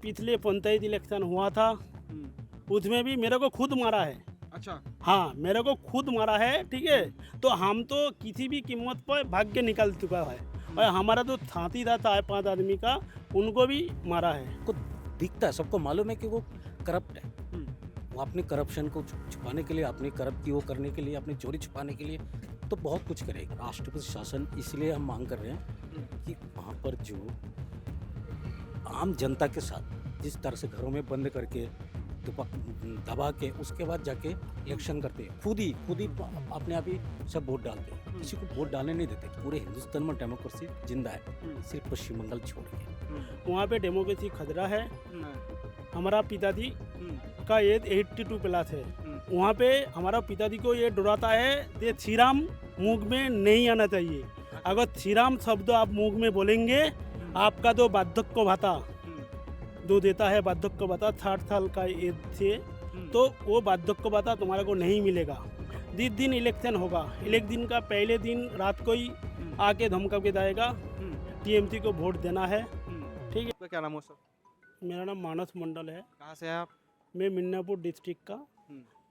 पिछले पंचायत इलेक्शन हुआ था उसमें भी मेरे को खुद मारा है। अच्छा। हाँ, मेरे को खुद मारा है, ठीक है। तो हम तो किसी भी कीमत पर भाग के निकल चुका है और हमारा जो साथी था 4-5 आदमी का उनको भी मारा है। को दिखता है, सबको मालूम है कि वो करप्ट है। वो अपनी करप्शन को छुपाने के लिए, अपनी करप्ट की वो करने के लिए, अपनी चोरी छुपाने के लिए तो बहुत कुछ करेगा। राष्ट्रपति शासन इसलिए हम मांग कर रहे हैं कि वहाँ पर जो आम जनता के साथ जिस तरह से घरों में बंद करके दबा के उसके बाद जाके इलेक्शन करते हैं, खुद ही अपने आप ही सब वोट डालते हैं, किसी को वोट डालने नहीं देते। पूरे हिंदुस्तान में डेमोक्रेसी जिंदा है, सिर्फ पश्चिम बंगाल छोड़ के। वहाँ पे डेमोक्रेसी खतरा है। हमारा पिताजी का एज 82 प्लस है। वहाँ पे हमारा पिताजी को ये डराता है कि श्रीराम मुंह में नहीं आना चाहिए। अगर श्रीराम शब्द आप मुंह में बोलेंगे आपका तो वार्धक्य भत्ता जो देता है, वार्धक्य भत्ता 60 साल का एज से, तो वो वार्धक्य भत्ता तुम्हारे को नहीं मिलेगा। जिस दिन इलेक्शन होगा, इलेक्शन का पहले दिन रात को ही आके धमका के जाएगा टीएमसी को वोट देना है, ठीक है। आपका क्या नाम है सर? मेरा नाम मानस मंडल है। कहाँ से हैं आप? मैं मिदनापुर डिस्ट्रिक्ट का,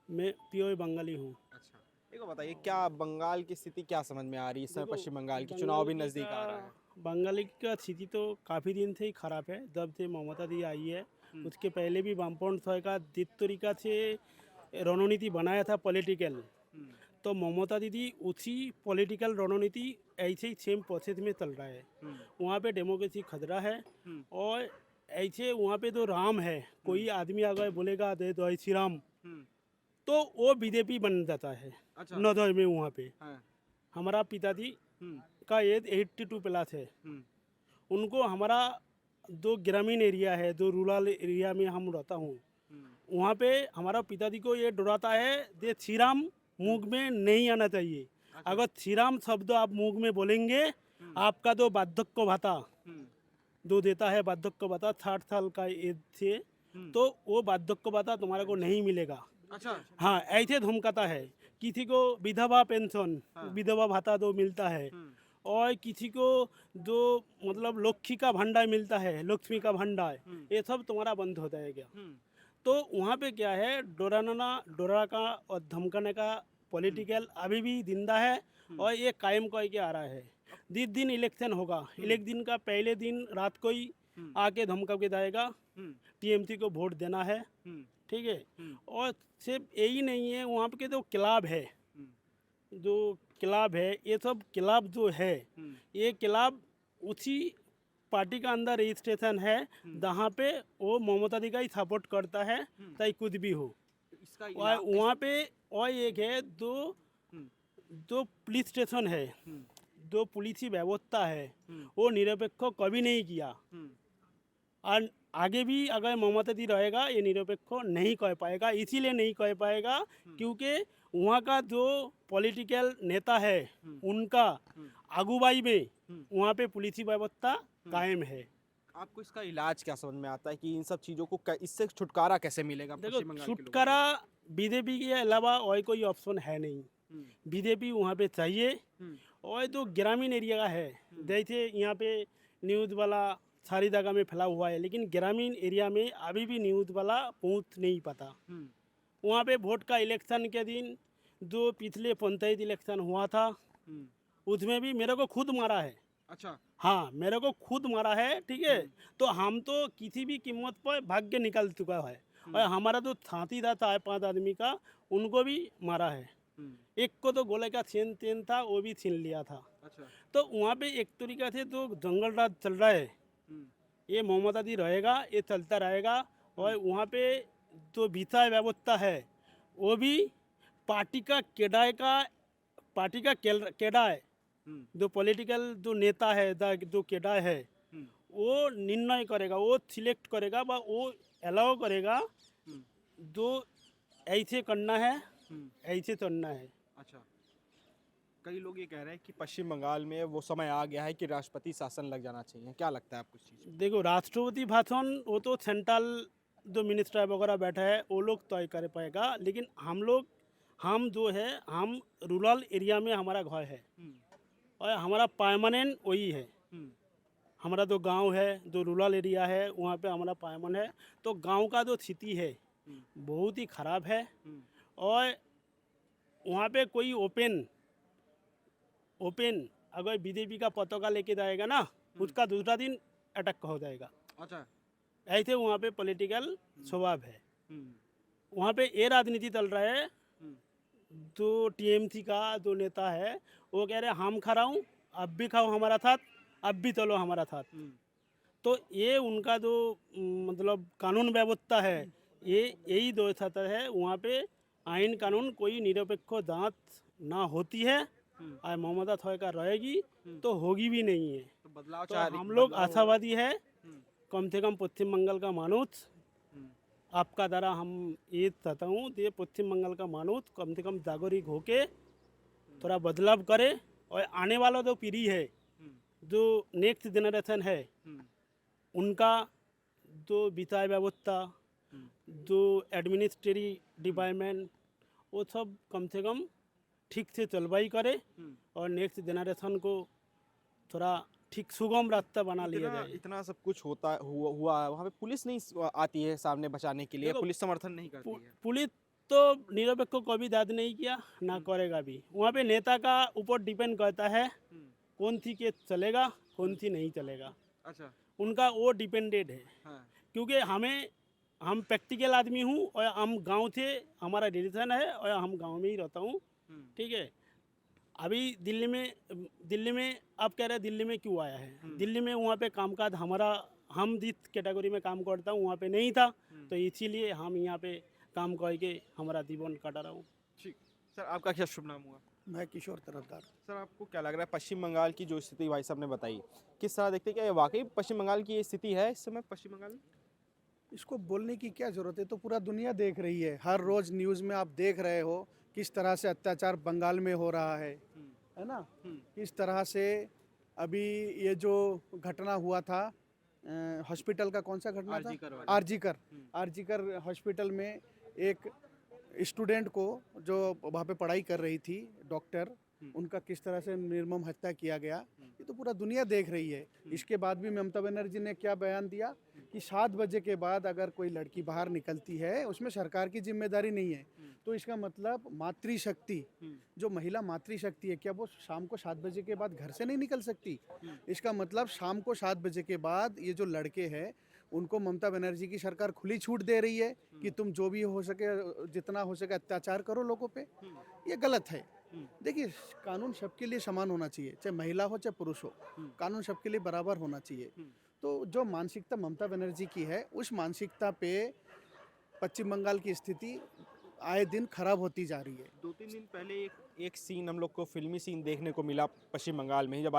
मैं प्योर बंगाली हूँ। अच्छा, एक बात बताइए, क्या बंगाल की स्थिति क्या समझ में आ रही है इस समय? पश्चिम बंगाल की चुनाव भी नज़दीक आ रहा है। बंगाली का स्थिति तो काफ़ी दिन से ही खराब है। जब से ममता दी आई है उसके पहले भी वामपंथ सरकार जिस तरीका से रणनीति बनाया था पॉलिटिकल, तो ममता दीदी उसी पॉलिटिकल रणनीति ऐसे ही सेम प्रोसेस में चल रहा है। वहाँ पे डेमोक्रेसी खतरा है और ऐसे वहाँ पे जो राम है, कोई आदमी अगर बोलेगा दे दो श्री राम, तो वो बीजेपी बन जाता है। अच्छा। नजर में वहाँ पे हाँ। हमारा पिताजी का एज 82 प्लस है। उनको हमारा जो ग्रामीण एरिया है, जो रूरल एरिया में हम रहता हूँ, वहाँ पे हमारा पिताजी को ये डराता है कि श्री राम मुंह में नहीं आना चाहिए। अगर श्री राम शब्द आप मुंह में बोलेंगे आपका तो वार्धक्य भत्ता जो देता है, वार्धक्य भत्ता 60 साल का एज से, तो वो वार्धक्य भत्ता तुम्हारे को नहीं मिलेगा। अच्छा। हाँ, ऐसे धमकाता है। किसी को विधवा पेंशन, विधवा भत्ता जो मिलता है, और किसी को जो मतलब लक्ष्मी का भंडार मिलता है, लक्ष्मी का भंडार, ये सब तुम्हारा बंद हो जाएगा। तो वहाँ पे क्या है, डरा का और धमकाने का पॉलिटिकल अभी भी जिंदा है और ये कायम करके आ रहा है। जिस दिन इलेक्शन होगा, इलेक्शन का पहले दिन रात को ही आके धमका के जाएगा टीएमसी को वोट देना है, ठीक है। और सिर्फ यही नहीं है, वहाँ पे जो क्लब है, ये सब क्लब जो है, ये क्लब उसी पार्टी का अंदर रजिस्ट्रेशन है जहाँ पे वो ममता दी का ही सपोर्ट करता है, चाहे कुछ भी हो। और वहाँ पे और एक है जो पुलिस स्टेशन है, जो पुलिस व्यवस्था है, वो निरपेक्ष कभी नहीं किया और आगे भी अगर ममता दी रहेगा ये निरपेक्ष नहीं कर पाएगा। इसीलिए नहीं कर पाएगा क्योंकि वहाँ का जो पॉलिटिकल नेता है उनका अगुवाई में वहाँ पे पुलिस व्यवस्था कायम है। आपको इसका इलाज क्या समझ में आता है कि इन सब चीज़ों को इससे छुटकारा कैसे मिलेगा? देखो, पश्चिम बंगाल के लोगों को? छुटकारा बीजेपी के अलावा और कोई ऑप्शन है नहीं। बीजेपी वहाँ पे चाहिए। और जो ग्रामीण एरिया का है, जैसे यहाँ पे न्यूज़ वाला सारी जगह में फैला हुआ है, लेकिन ग्रामीण एरिया में अभी भी न्यूज़ वाला पहुँच नहीं पाता। वहाँ पे वोट का इलेक्शन के दिन जो पिछले पंचायत इलेक्शन हुआ था उसमें भी मेरे को खुद मारा है। अच्छा। हाँ, मेरे को खुद मारा है, ठीक है। तो हम तो किसी भी कीमत पर भाग के निकल चुका है और हमारा जो साथी था 4-5 आदमी का, उनको भी मारा है। एक को तो गोले का चेन था, वो भी छीन लिया था। अच्छा। तो वहाँ पे एक तरीका से जो जंगल राज चल रहा है, ये ममता दी रहेगा, ये चलता रहेगा। और वहाँ पे जो विचार व्यवस्था है वो भी पार्टी का केडा है, जो पॉलिटिकल जो नेता है, जो केडा है, वो निर्णय करेगा, वो सिलेक्ट करेगा, वो अलाउ करेगा जो ऐसे करना है, ऐसे चलना है। अच्छा। कई लोग ये कह रहे हैं कि पश्चिम बंगाल में वो समय आ गया है कि राष्ट्रपति शासन लग जाना चाहिए। क्या लगता है आपको इस चीज़? देखो, राष्ट्रपति भाषण वो तो सेंट्रल जो मिनिस्टर वगैरह बैठा है वो लोग तय कर पाएगा, लेकिन हम जो है, हम रूरल एरिया में हमारा घर है और हमारा परमानेंट वही है। हमारा जो गांव है, जो रूरल एरिया है, वहाँ पे हमारा पायमन है। तो गांव का जो स्थिति है बहुत ही ख़राब है। और वहाँ पे कोई ओपन अगर बीजेपी का पताका लेके जाएगा ना, उसका दूसरा दिन अटैक हो जाएगा। अच्छा। ऐसे वहाँ पे पॉलिटिकल स्वभाव है। वहाँ पे ये राजनीति चल रहा है, जो टीएमसी का जो नेता है वो कह रहे हम खा रहा हूँ, अब भी खाओ हमारा साथ, अब भी चलो हमारा साथ। तो ये उनका जो मतलब कानून व्यवस्था है, ये यही दर्शाता है। वहाँ पे आइन कानून कोई निरपेक्ष जांच ना होती है और ममता सरकार रहेगी तो होगी भी नहीं है। तो बदलाव तो चाह रही हम लोग बदलाव- आशावादी है, कम से कम पश्चिम बंगाल का मानुष आपका द्वारा हम ये चाहता हूँ कि पश्चिम बंगाल का मानुष कम से कम जागरूक होके थोड़ा बदलाव करे और आने वाला जो पीढ़ी है, जो नेक्स्ट जनरेशन है, उनका जो विचार व्यवस्था, जो एडमिनिस्ट्रेटिव डिपार्टमेंट, वो सब कम से कम ठीक से चलवाई करे और नेक्स्ट जनरेशन को थोड़ा ठीक सुगम रास्ता बना लिया इतना जाए। इतना सब कुछ हुआ है, वहाँ पे पुलिस नहीं आती है सामने बचाने के लिए, देखो, पुलिस समर्थन नहीं करती है। पुलिस तो निरपेक्ष को कभी दाद नहीं किया, ना करेगा भी। वहाँ पे नेता का ऊपर डिपेंड करता है कौन सी केस चलेगा, कौन सी नहीं चलेगा। अच्छा। उनका वो डिपेंडेड है। हाँ। क्योंकि हम प्रैक्टिकल आदमी हूँ और हम गांव से हमारा रिलेशन है और हम गांव में ही रहता हूँ। ठीक है। अभी दिल्ली में आप कह रहे हैं दिल्ली में क्यों आया है? दिल्ली में वहाँ पे कामकाज हम जिस कैटेगरी में काम करता हूँ वहाँ पे नहीं था, तो इसीलिए हम यहाँ पे काम करके हमारा जीवन काटा रहा हूँ। ठीक। सर आपका क्या शुभ नाम हुआ? मैं किशोर तरफदार। सर आपको क्या लग रहा है पश्चिम बंगाल की जो स्थिति भाई साहब ने बताई, किस तरह देखते हैं? क्या ये वाकई पश्चिम बंगाल की ये स्थिति है इस समय पश्चिम बंगाल में? इसको बोलने की क्या ज़रूरत है, तो पूरा दुनिया देख रही है। हर रोज़ न्यूज़ में आप देख रहे हो किस तरह से अत्याचार बंगाल में हो रहा है ना। किस तरह से अभी ये जो घटना हुआ था हॉस्पिटल का, कौन सा घटना था? आरजीकर हॉस्पिटल में एक स्टूडेंट को जो वहाँ पे पढ़ाई कर रही थी, डॉक्टर, उनका किस तरह से निर्मम हत्या किया गया, ये तो पूरा दुनिया देख रही है। इसके बाद भी ममता बनर्जी ने क्या बयान दिया कि 7 बजे के बाद अगर कोई लड़की बाहर निकलती है उसमें सरकार की जिम्मेदारी नहीं है। तो इसका मतलब मातृशक्ति, जो महिला मातृशक्ति है, क्या वो शाम को 7 बजे के बाद घर से नहीं निकल सकती? इसका मतलब शाम को 7 बजे के बाद ये जो लड़के हैं उनको ममता बनर्जी की सरकार खुली छूट दे रही है कि तुम जो भी हो सके, जितना हो सके अत्याचार करो लोगों पे। ये गलत है। देखिए, कानून सबके लिए समान होना चाहिए, चाहे महिला हो चाहे पुरुष हो, कानून सबके लिए बराबर होना चाहिए। तो जो मानसिकता ममता बनर्जी की है, उस मानसिकता पे पश्चिम बंगाल की स्थिति आए दिन खराब होती जा रही है। 2-3 दिन पहले एक सीन हम लोग को फिल्मी सीन देखने को मिला पश्चिम बंगाल में ही, जब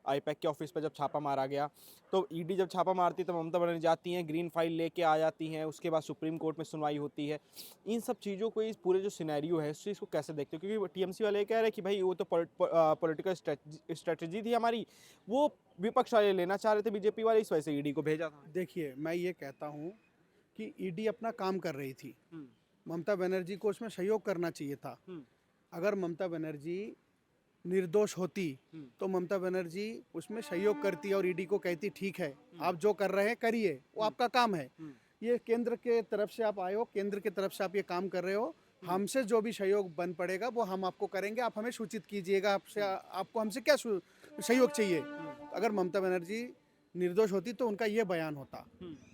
आईपैक के ऑफिस पर जब छापा मारा गया, तो ईडी जब छापा मारती तो ममता बनर्जी जाती हैं, ग्रीन फाइल लेके आ जाती हैं, उसके बाद सुप्रीम कोर्ट में सुनवाई होती है। इन सब चीज़ों को, इस पूरे जो सिनेरियो है इस चीज़ को कैसे देखते हो? क्योंकि टीएमसी वाले कह रहे हैं कि भाई वो तो पॉलिटिकल स्ट्रेटजी थी हमारी, वो विपक्ष वाले लेना चाह रहे थे, बीजेपी वाले, इस वजह से ईडी को भेजा था। देखिए, मैं ये कहता हूँ कि ईडी अपना काम कर रही थी, ममता बनर्जी को उसमें सहयोग करना चाहिए था। अगर ममता बनर्जी निर्दोष होती तो ममता बनर्जी उसमें सहयोग करती और ईडी को कहती ठीक है, आप जो कर रहे हैं करिए, वो आपका काम है। ये केंद्र के तरफ से आप आए हो, केंद्र के तरफ से आप ये काम कर रहे हो, हमसे जो भी सहयोग बन पड़ेगा वो हम आपको करेंगे, आप हमें सूचित कीजिएगा आपको हमसे क्या सहयोग चाहिए। अगर ममता बनर्जी निर्दोष होती तो उनका ये बयान होता,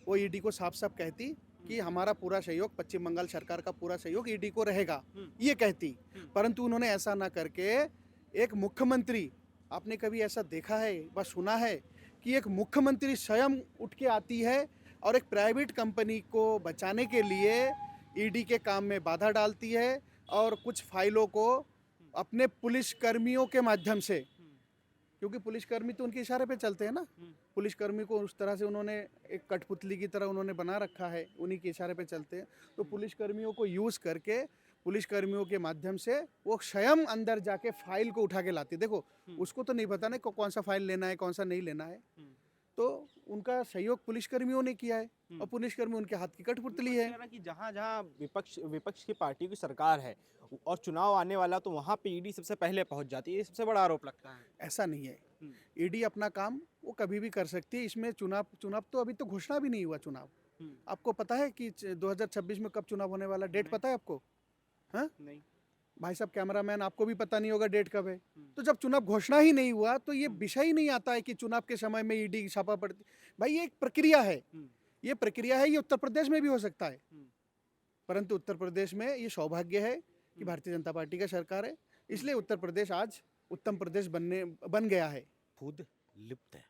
वो ईडी को साफ साफ कहती कि हमारा पूरा सहयोग, पश्चिम बंगाल सरकार का पूरा सहयोग ईडी को रहेगा, ये कहती। परंतु उन्होंने ऐसा ना करके एक मुख्यमंत्री, आपने कभी ऐसा देखा है व सुना है कि एक मुख्यमंत्री स्वयं उठ के आती है और एक प्राइवेट कंपनी को बचाने के लिए ईडी के काम में बाधा डालती है और कुछ फाइलों को अपने पुलिसकर्मियों के माध्यम से, क्योंकि पुलिसकर्मी तो उनके इशारे पे चलते हैं ना, पुलिसकर्मी को उस तरह से उन्होंने एक कठपुतली की तरह उन्होंने बना रखा है, उन्हीं के इशारे पे चलते हैं। तो पुलिसकर्मियों को यूज़ करके, पुलिसकर्मियों के माध्यम से वो स्वयं अंदर जाके फाइल को उठा के लाती। देखो, उसको तो नहीं पता ना कौन सा फाइल लेना है, कौन सा नहीं लेना है, तो उनका सहयोग पुलिसकर्मियों ने किया है और पुलिसकर्मी उनके हाथ की कठपुतली है। कह रहा कि जहाँ जहाँ विपक्ष की पार्टी की सरकार है और चुनाव आने वाला तो वहाँ पे ईडी सबसे पहले पहुंच जाती है, ये सबसे बड़ा आरोप लगता है। ऐसा नहीं है, ईडी अपना काम वो कभी भी कर सकती है। इसमें चुनाव तो अभी तो घोषणा भी नहीं हुआ चुनाव। आपको पता है कि 2026 में कब चुनाव होने वाला, डेट पता है आपको? हाँ नहीं। भाई साहब कैमरामैन, आपको भी पता नहीं होगा डेट कब है। तो जब चुनाव घोषणा ही नहीं हुआ तो ये विषय ही नहीं आता है कि चुनाव के समय में ईडी छापा पड़ती। भाई ये एक प्रक्रिया है, ये प्रक्रिया है, ये उत्तर प्रदेश में भी हो सकता है, परंतु उत्तर प्रदेश में ये सौभाग्य है कि भारतीय जनता पार्टी का सरकार है, इसलिए उत्तर प्रदेश आज उत्तम प्रदेश बन गया है। खुद लिप्त है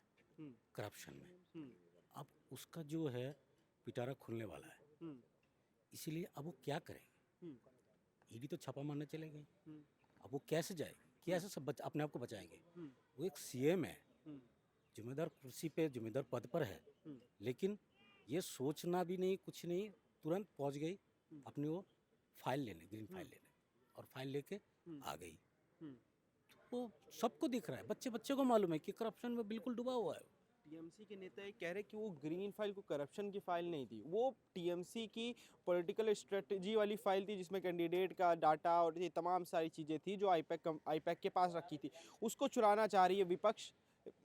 करप्शन में, अब उसका जो है पिटारा खुलने वाला है, इसीलिए अब वो क्या करे। ईडी तो छापा मारने चले गए, अब वो कैसे जाए, कैसे सब अपने आप को बचाएंगे। वो एक सीएम है, जिम्मेदार कुर्सी पे जिम्मेदार पद पर है, लेकिन ये सोचना भी नहीं, कुछ नहीं, तुरंत पहुंच गई अपनी वो फाइल लेने, ग्रीन फाइल लेने, और फाइल लेके आ गई। तो सबको दिख रहा है, बच्चे बच्चे को मालूम है कि करप्शन में बिल्कुल डूबा हुआ है। टीएमसी के नेता ये कह रहे कि वो ग्रीन फाइल को करप्शन की फाइल नहीं थी, वो टीएमसी की पॉलिटिकल स्ट्रेटजी वाली फाइल थी जिसमें कैंडिडेट का डाटा और ये तमाम सारी चीज़ें थी जो आईपैक के पास रखी थी, उसको चुराना चाह रही है विपक्ष,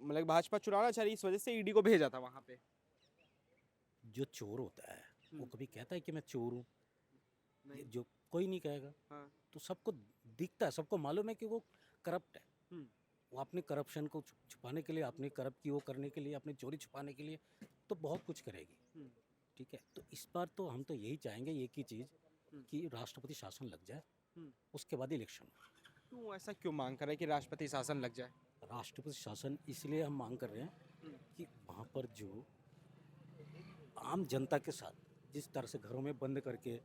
मतलब भाजपा चुराना चाह रही है, इस वजह से ईडी को भेजा था वहाँ पे। जो चोर होता है वो कभी कहता है कि मैं चोर हूँ? जो कोई नहीं कहेगा। हाँ। तो सबको दिखता है, सबको मालूम है कि वो करप्ट है। वो अपने करप्शन को छुपाने के लिए, अपने करप्ट की वो करने के लिए, अपनी चोरी छुपाने के लिए तो बहुत कुछ करेगी। ठीक है, तो इस बार तो हम तो यही चाहेंगे, एक ही चीज़ कि राष्ट्रपति शासन लग जाए, उसके बाद इलेक्शन। क्यों ऐसा क्यों मांग कर रहे हैं कि राष्ट्रपति शासन लग जाए? राष्ट्रपति शासन इसलिए हम मांग कर रहे हैं कि वहाँ पर जो आम जनता के साथ जिस तरह से घरों में बंद करके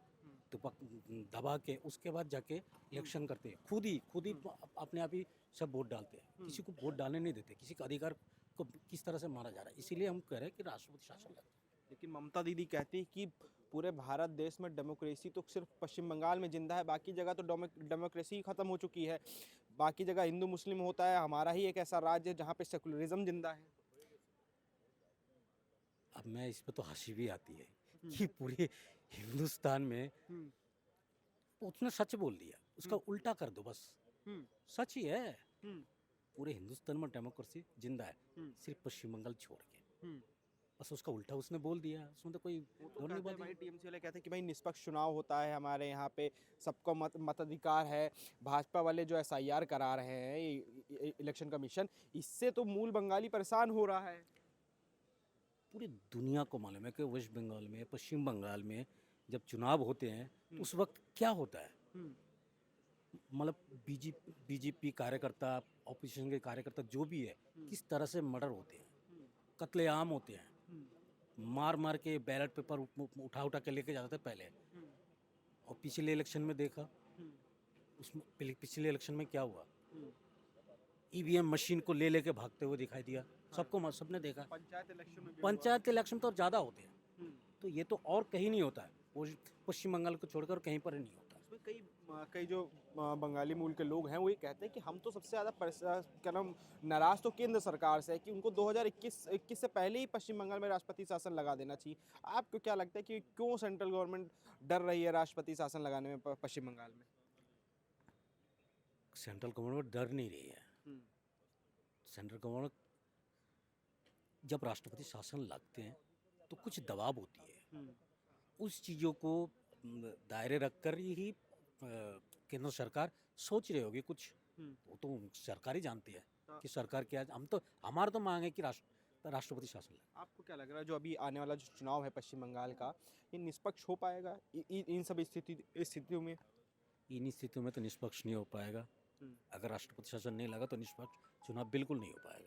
दबा के उसके बाद जाके इलेक्शन करते हैं, खुद ही अपने आप ही सब वोट डालते हैं, किसी को वोट डालने नहीं देते, किसी का अधिकार को किस तरह से मारा जा रहा है। इसीलिए हम कह रहे हैं कि राष्ट्रपति शासन लगे। लेकिन ममता दीदी कहती है कि पूरे भारत देश में डेमोक्रेसी तो सिर्फ पश्चिम बंगाल में जिंदा है, बाकी जगह तो डेमोक्रेसी खत्म हो चुकी है, बाकी जगह हिंदू मुस्लिम होता है, हमारा ही एक ऐसा राज्य है जहाँ पे सेकुलरिज्म जिंदा है। अब मैं इस पे तो हंसी भी आती है कि पूरे हिंदुस्तान में उसने सच बोल दिया, उसका उल्टा कर दो बस। सच ही है, पूरे हिंदुस्तान में डेमोक्रेसी जिंदा है, सिर्फ पश्चिम बंगाल छोड़ के, बस उसका उल्टा उसने बोल दिया। उसमें तो कोई दोनों बात भाई टीएमसी वाले कहते हैं कि भाई निष्पक्ष चुनाव होता है हमारे यहाँ पे, सबको मताधिकार है। भाजपा वाले जो एसआईआर करा रहे हैं इलेक्शन कमीशन, इससे तो मूल बंगाली परेशान हो रहा है। पूरी दुनिया को मालूम है कि वेस्ट बंगाल में, पश्चिम बंगाल में जब चुनाव होते हैं तो उस वक्त क्या होता है। मतलब बीजेपी कार्यकर्ता, ऑपोजिशन के कार्यकर्ता जो भी है, किस तरह से मर्डर होते हैं, कत्लेआम होते हैं, मार मार के बैलेट पेपर उठा के लेके जाते थे पहले। और पिछले इलेक्शन में देखा, उसमें पिछले इलेक्शन में क्या हुआ, ईवीएम मशीन को लेके भागते हुए दिखाई दिया सबको, सबने देखा। पंचायत इलेक्शन तो ज़्यादा होते हैं, तो ये तो और कहीं नहीं होता है, वो पश्चिम बंगाल को छोड़कर कहीं पर नहीं होता। कई जो बंगाली मूल के लोग हैं वो ये कहते हैं कि हम तो सबसे ज़्यादा क्या नाम नाराज़ तो केंद्र सरकार से है कि उनको 2021 से पहले ही पश्चिम बंगाल में राष्ट्रपति शासन लगा देना चाहिए। आपको क्या लगता है कि क्यों सेंट्रल गवर्नमेंट डर रही है राष्ट्रपति शासन लगाने में पश्चिम बंगाल में? सेंट्रल गवर्नमेंट डर नहीं रही है। सेंट्रल गवर्नमेंट जब राष्ट्रपति शासन लगते हैं तो कुछ दबाव होती है, उस चीज़ों को दायरे रखकर ही केंद्र सरकार सोच रही होगी कुछ, वो तो सरकार ही जानती है कि सरकार क्या। हमारा तो मांग है कि राष्ट्रपति शासन लगे। आपको क्या लग रहा है जो अभी आने वाला जो चुनाव है पश्चिम बंगाल का, ये निष्पक्ष हो पाएगा इन सब स्थितियों में? इन स्थितियों में तो निष्पक्ष नहीं हो पाएगा। अगर राष्ट्रपति शासन नहीं लगा तो निष्पक्ष चुनाव बिल्कुल नहीं हो पाएगा।